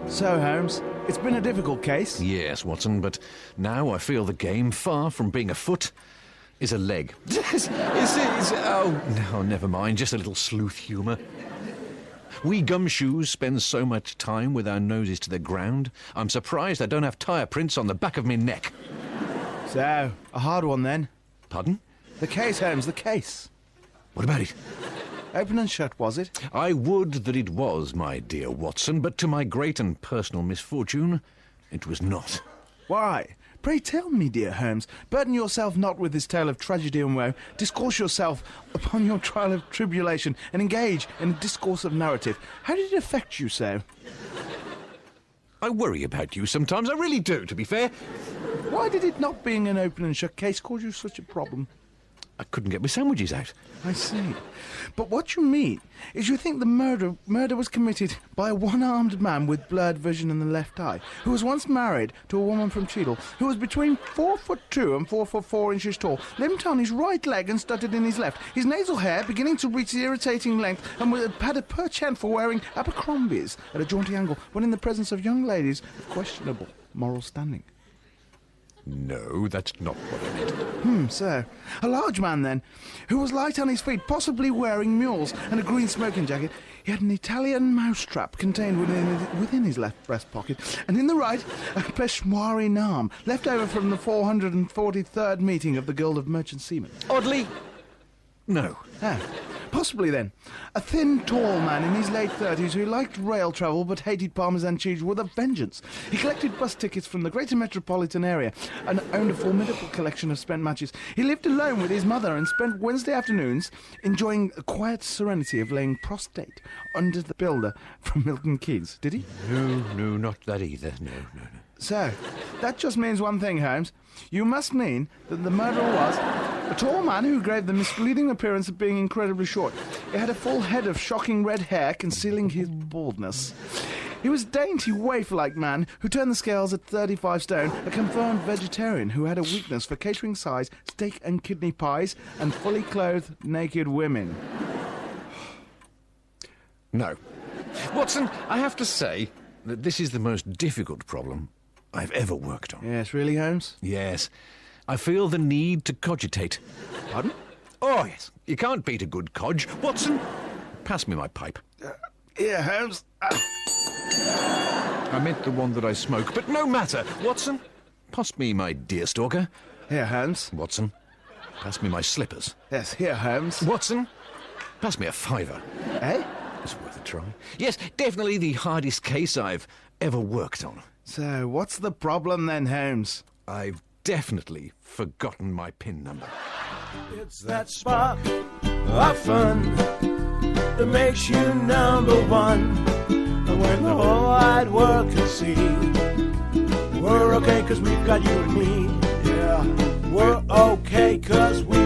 So, Holmes, it's been a difficult case. Yes, Watson, but now I feel the game, far from being a foot, is a leg. Oh, no, never mind, just a little sleuth humour. We gumshoes spend so much time with our noses to the ground, I'm surprised I don't have tyre prints on the back of my neck. So, a hard one then. Pardon? The case, Holmes, the case. What about it? Open and shut, was it? I would that it was, my dear Watson, but to my great and personal misfortune, it was not. Why? Pray tell me, dear Holmes. Burden yourself not with this tale of tragedy and woe. Discourse yourself upon your trial of tribulation, and engage in a discourse of narrative. How did it affect you so? I worry about you sometimes, I really do, to be fair. Why did it not being an open and shut case cause you such a problem? I couldn't get my sandwiches out. I see. But what you mean is you think the murder was committed by a one-armed man with blurred vision in the left eye, who was once married to a woman from Cheadle, who was between 4'2" and 4'4" tall, limped on his right leg and stuttered in his left, his nasal hair beginning to reach the irritating length, and had a perchance for wearing Abercrombies at a jaunty angle when in the presence of young ladies of questionable moral standing. No, that's not what I meant. So, a large man then, who was light on his feet, possibly wearing mules and a green smoking jacket. He had an Italian mousetrap contained within his left breast pocket, and in the right, a peshwari naam, left over from the 443rd meeting of the Guild of Merchant Seamen. Oddly, no. Ah, possibly then. A thin, tall man in his late 30s who liked rail travel but hated Parmesan cheese with a vengeance. He collected bus tickets from the greater metropolitan area and owned a formidable collection of spent matches. He lived alone with his mother and spent Wednesday afternoons enjoying the quiet serenity of laying prostrate under the builder from Milton Keynes. Did he? No, not that either. No. So, that just means one thing, Holmes. You must mean that the murderer was a tall man who gave the misleading appearance of being incredibly short. He had a full head of shocking red hair concealing his baldness. He was a dainty, waif-like man who turned the scales at 35 stone, a confirmed vegetarian who had a weakness for catering-size steak and kidney pies and fully clothed naked women. No. Watson, I have to say that this is the most difficult problem I've ever worked on. Yes, really, Holmes? Yes. I feel the need to cogitate. Pardon? Oh, yes. You can't beat a good codge. Watson, pass me my pipe. Here, Holmes. I meant the one that I smoke, but no matter. Watson, pass me my deer stalker. Here, Holmes. Watson, pass me my slippers. Yes, here, Holmes. Watson, pass me a fiver. Eh? It's worth a try. Yes, definitely the hardest case I've ever worked on. So, what's the problem then, Holmes? I've definitely forgotten my PIN number. It's that spark of fun that makes you number one. And when the whole wide world can see, we're okay 'cause we've got you and me. Yeah, we're okay 'cause we